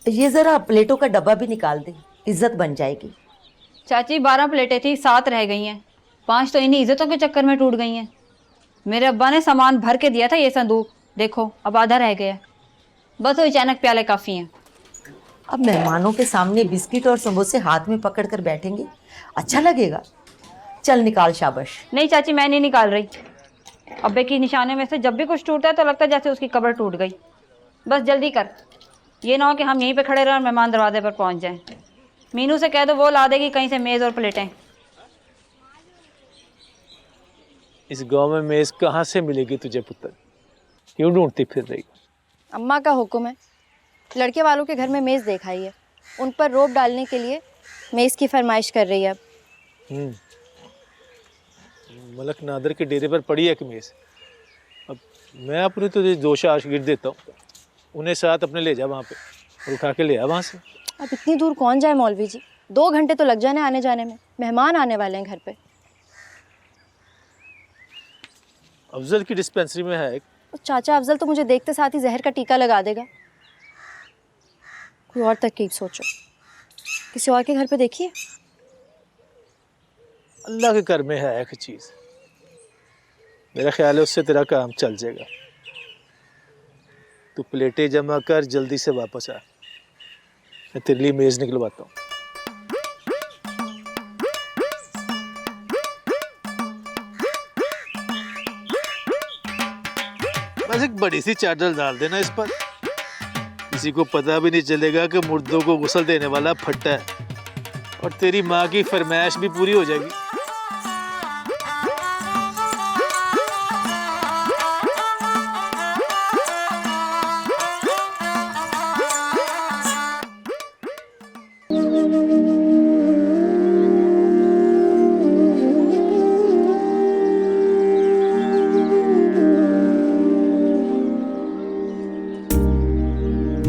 ये जरा प्लेटों का डब्बा भी निकाल दे, इज्जत बन जाएगी। चाची 12 प्लेटें थी, 7 रह गई हैं। 5 तो इन्हीं इज्जतों के चक्कर में टूट गई हैं। मेरे अब्बा ने सामान भर के दिया था ये संदूक, देखो अब आधा रह गया। बस वो अचानक प्याले काफ़ी हैं। अब मेहमानों के सामने बिस्किट और समोसे हाथ में पकड़ कर बैठेंगे, अच्छा लगेगा? चल निकाल, शाबाश। नहीं चाची, मैं नहीं निकाल रही। अब्बे की निशाने में से जब भी कुछ टूटता है तो लगता है जैसे उसकी कब्र टूट गई। बस जल्दी कर, ये ना हो कि हम यहीं पे खड़े रहें और मेहमान दरवाजे पर पहुंच जाएं। मीनू से कह दो वो ला देगी कहीं से मेज़ और प्लेटें। इस गांव में मेज कहाँ से मिलेगी तुझे पुत्र? क्यों ढूंढती फिर रही? अम्मा का हुक्म है, लड़के वालों के घर में मेज़ देखाई है, उन पर रोब डालने के लिए मेज़ की फरमाइश कर रही है। अब मलक नादर के डेरे पर पड़ी है कि मेज? अब मैं अपने तुझे 2 शागिर्द देता हूँ, उन्हें साथ अपने ले जा वहाँ पे और उठा के ले आ वहाँ से। अब इतनी दूर कौन जाए मौलवी जी, 2 घंटे तो लग जाने आने जाने में, मेहमान आने वाले हैं घर पे। अफजल की डिस्पेंसरी में है एक। चाचा अफजल तो मुझे देखते साथ ही जहर का टीका लगा देगा। कोई और तरकीब सोचो, किसी और के घर पे देखिए। अल्लाह के घर में है एक चीज़, मेरा ख्याल है उससे तेरा काम चल जाएगा। तू प्लेटें जमा कर, जल्दी से वापस आ, मैं तेरे लिए मेज़ निकलवाता हूँ। बस एक बड़ी सी चादर डाल देना इस पर, किसी को पता भी नहीं चलेगा कि मुर्दों को गुस्ल देने वाला फट्टा है, और तेरी माँ की फरमाइश भी पूरी हो जाएगी।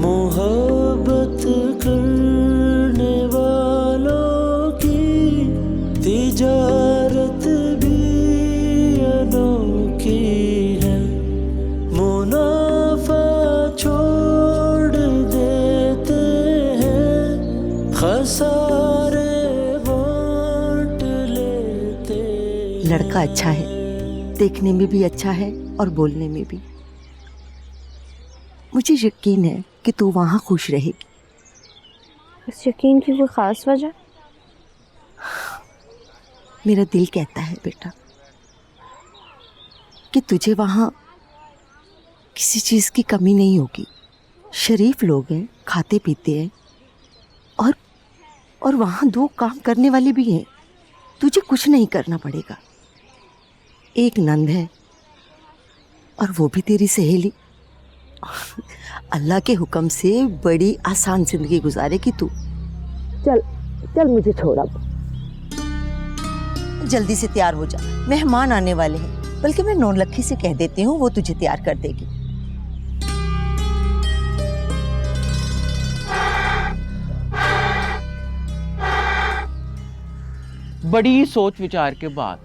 मोहब्बत करने वालों की तिजारत भी अनोखी है, मुनाफा छोड़ देते हैं, खसारे बांट लेते। लड़का अच्छा है, देखने में भी अच्छा है और बोलने में भी। मुझे यकीन है कि तू वहाँ खुश रहेगी। इस यकीन की कोई ख़ास वजह? मेरा दिल कहता है बेटा कि तुझे वहाँ किसी चीज़ की कमी नहीं होगी। शरीफ लोग हैं, खाते पीते हैं, और वहाँ 2 काम करने वाले भी हैं। तुझे कुछ नहीं करना पड़ेगा। एक नंद है और वो भी तेरी सहेली। अल्लाह के हुक्म से बड़ी आसान जिंदगी गुजारेगी तू। चल चल मुझे छोड़, अब जल्दी से तैयार हो जा, मेहमान आने वाले हैं। बल्कि मैं नौलखी से कह देती हूँ, वो तुझे तैयार कर देगी। बड़ी सोच विचार के बाद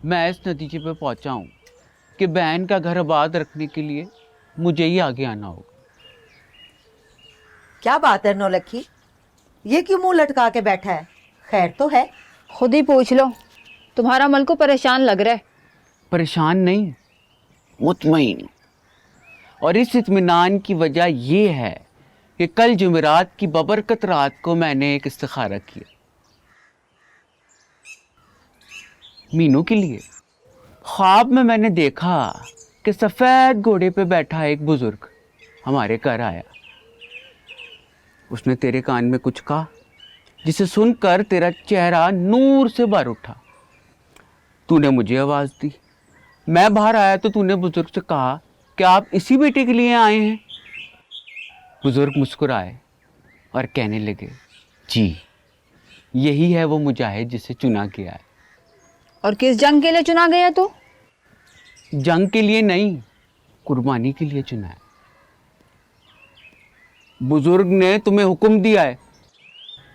मैं इस नतीजे पे पहुंचा हूँ कि बहन का घर आबाद रखने के लिए मुझे ही आगे आना होगा। क्या बात है नौलखी, ये क्यों मुंह लटका के बैठा है? खैर तो है? खुद ही पूछ लो, तुम्हारा मन को परेशान लग रहा है। परेशान नहीं, मुतमईन। और इस इत्मीनान की वजह ये है कि कल जुमेरात की बबरकत रात को मैंने एक इस्तिखारा किया मीनू के लिए। ख्वाब में मैंने देखा कि सफ़ेद घोड़े पे बैठा एक बुजुर्ग हमारे घर आया। उसने तेरे कान में कुछ कहा जिसे सुनकर तेरा चेहरा नूर से भर उठा। तूने मुझे आवाज़ दी, मैं बाहर आया तो तूने बुजुर्ग से कहा कि आप इसी बेटे के लिए आए हैं। बुजुर्ग मुस्कुराए और कहने लगे, जी यही है वो मुजाहिद जिसे चुना गया है। और किस जंग के लिए चुना गया तू? जंग के लिए नहीं, कुर्बानी के लिए चुना है। बुजुर्ग ने तुम्हें हुक्म दिया है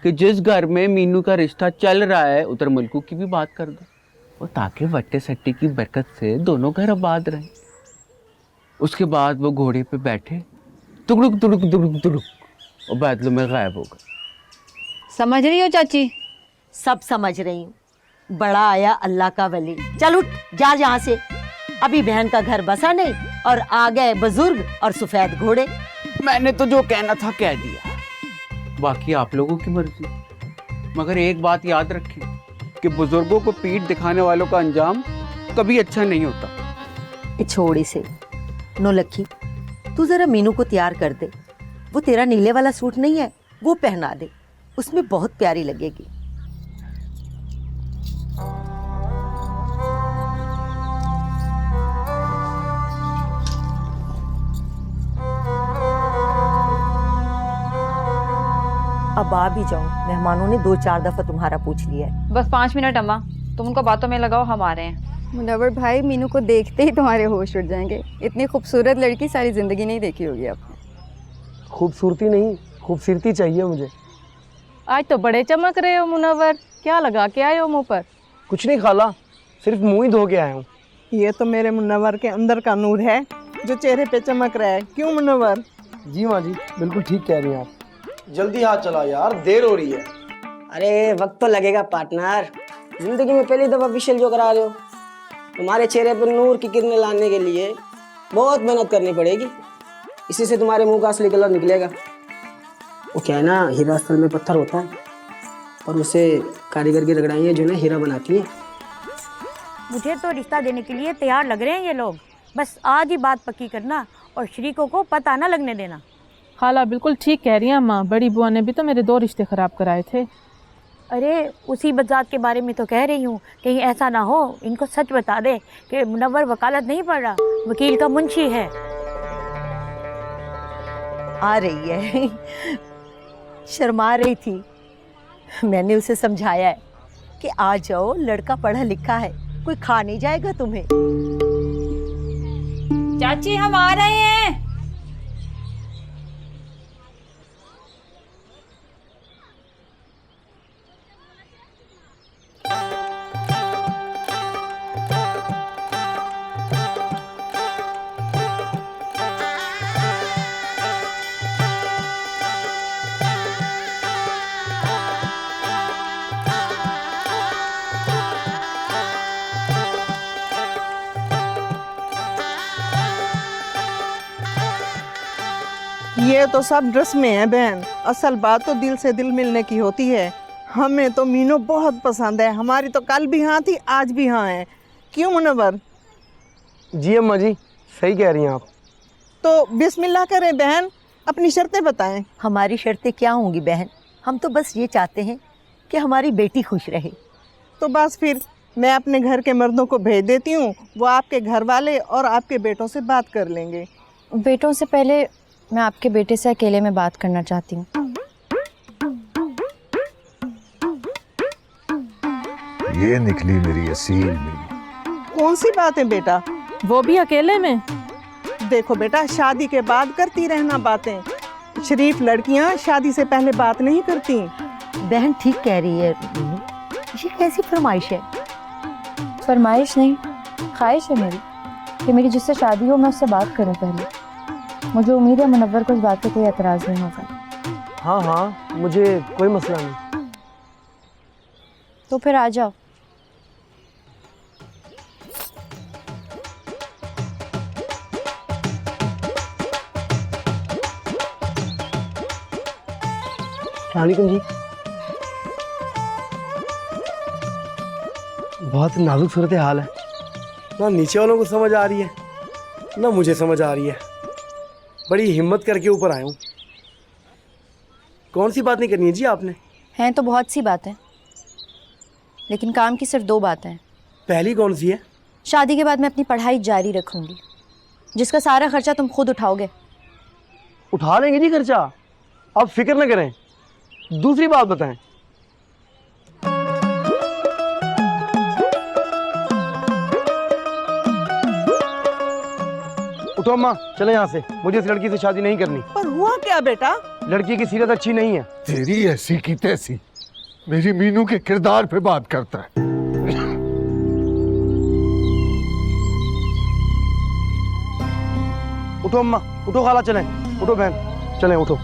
कि जिस घर में मीनू का रिश्ता चल रहा है उधर मुल्कू की भी बात कर दो, और ताकि वट्टे सट्टी की बरकत से दोनों घर आबाद रहें। उसके बाद वो घोड़े पे बैठे तुगड़ुक तुड़ुक तुड़ुक तुड़ुक और बादलों में गायब हो गए। समझ रही हो चाची? सब समझ रही हूँ। बड़ा आया अल्लाह का वली। चल उठ, जा यहाँ से। अभी बहन का घर बसा नहीं और आ गए बुजुर्ग और सफेद घोड़े। मैंने तो जो कहना था कह दिया, बाकी आप लोगों की मर्जी। मगर एक बात याद रखिए कि बुजुर्गों को पीठ दिखाने वालों का अंजाम कभी अच्छा नहीं होता। छोड़ इसे। नो लक्की, तू जरा मीनू को तैयार कर दे। वो तेरा नीले वाला सूट नहीं है, वो पहना दे, उसमें बहुत प्यारी लगेगी। अब आ भी जाओ, मेहमानों ने 2-4 दफा तुम्हारा पूछ लिया है। बस 5 मिनट अम्मा, तुम उनको बातों में लगाओ, हम आ रहे हैं। मुनव्वर भाई, मीनू को देखते ही तुम्हारे होश उड़ जाएंगे। इतनी खूबसूरत लड़की सारी ज़िंदगी नहीं देखी होगी आपने। खूबसूरती नहीं, खूबसूरती चाहिए मुझे। आज तो बड़े चमक रहे हो मुनव्वर, क्या लगा के आए हो मुंह पर? कुछ नहीं खाला, सिर्फ मुंह ही धो के आया हूँ। ये तो मेरे मुनव्वर के अंदर का नूर है जो चेहरे पे चमक रहा है। क्यों मुनव्वर? जी माँ जी, बिल्कुल ठीक कह रही हैं आप। जल्दी हाथ चलाओ यार, देर हो रही है। अरे वक्त तो लगेगा पार्टनर, जिंदगी में पहली दफा फेशियल जो करा रहे हो। तुम्हारे चेहरे पर नूर की किरणें लाने के लिए बहुत मेहनत करनी पड़ेगी, इसी से तुम्हारे मुंह का असली कलर निकलेगा। वो क्या है ना, हीरा असल में पत्थर होता है और उसे कारीगर की रगड़ाइयाँ जो है हीरा बनाती हैं। मुझे तो रिश्ता देने के लिए तैयार लग रहे हैं ये लोग। बस आज ही बात पक्की करना और शरीकों को पता ना लगने देना। खाला बिल्कुल ठीक कह रही हैं अम्मा, बड़ी बुआ ने भी तो मेरे 2 रिश्ते खराब कराए थे। अरे उसी बजात के बारे में तो कह रही हूँ, कहीं ऐसा ना हो इनको सच बता दे कि मुनव्वर वकालत नहीं पढ़ रहा, वकील का मुंशी है। आ रही है, शर्मा रही थी। मैंने उसे समझाया है कि आ जाओ, लड़का पढ़ा लिखा है, कोई खा नहीं जाएगा तुम्हें। चाची हम आ रहे हैं। ये तो सब ड्रेस में है बहन, असल बात तो दिल से दिल मिलने की होती है। हमें तो मीनू बहुत पसंद है, हमारी तो कल भी हाँ थी, आज भी हाँ है। क्यों मुनव्वर? जी अम्मा जी, सही कह रही हैं आप। तो बिस्मिल्लाह करें बहन, अपनी शर्तें बताएं। हमारी शर्तें क्या होंगी बहन? हम तो बस ये चाहते हैं कि हमारी बेटी खुश रहे। तो बस फिर मैं अपने घर के मर्दों को भेज देती हूँ, वो आपके घर वाले और आपके बेटों से बात कर लेंगे। बेटों से पहले मैं आपके बेटे से अकेले में बात करना चाहती हूँ। ये निकली मेरी असील मीनू। कौन सी बात है बेटा? वो भी अकेले में? देखो बेटा, शादी के बाद करती रहना बातें। शरीफ लड़कियां शादी से पहले बात नहीं करती। बहन ठीक कह रही है मीनू, ये कैसी फरमाइश है? फरमाइश नहीं, ख्वाहिश है मेरी कि मेरी जिससे शादी हो मैं उससे बात करूं पहले। मुझे उम्मीद है मुनव्वर को इस बात पे कोई एतराज़ नहीं होगा। हाँ हाँ, मुझे कोई मसला नहीं। तो फिर आ जाओ। सलामुअलैकुम जी। बहुत नाजुक सूरत हाल है, ना नीचे वालों को समझ आ रही है ना मुझे समझ आ रही है। बड़ी हिम्मत करके ऊपर आया हूँ। कौन सी बात नहीं करनी है जी आपने? हैं तो बहुत सी बातें, लेकिन काम की सिर्फ 2 बातें हैं। पहली कौन सी है? शादी के बाद मैं अपनी पढ़ाई जारी रखूंगी, जिसका सारा खर्चा तुम खुद उठाओगे। उठा लेंगे जी खर्चा, आप फिक्र न करें। दूसरी बात बताएं। उठो अम्मा, चले यहाँ से, मुझे इस लड़की से शादी नहीं करनी। पर हुआ क्या बेटा? लड़की की सीरत अच्छी नहीं है। तेरी ऐसी की तैसी मेरी मीनू के किरदार पे बात करता है। उठो अम्मा, उठो खाला, चलें। उठो बहन, चलें उठो।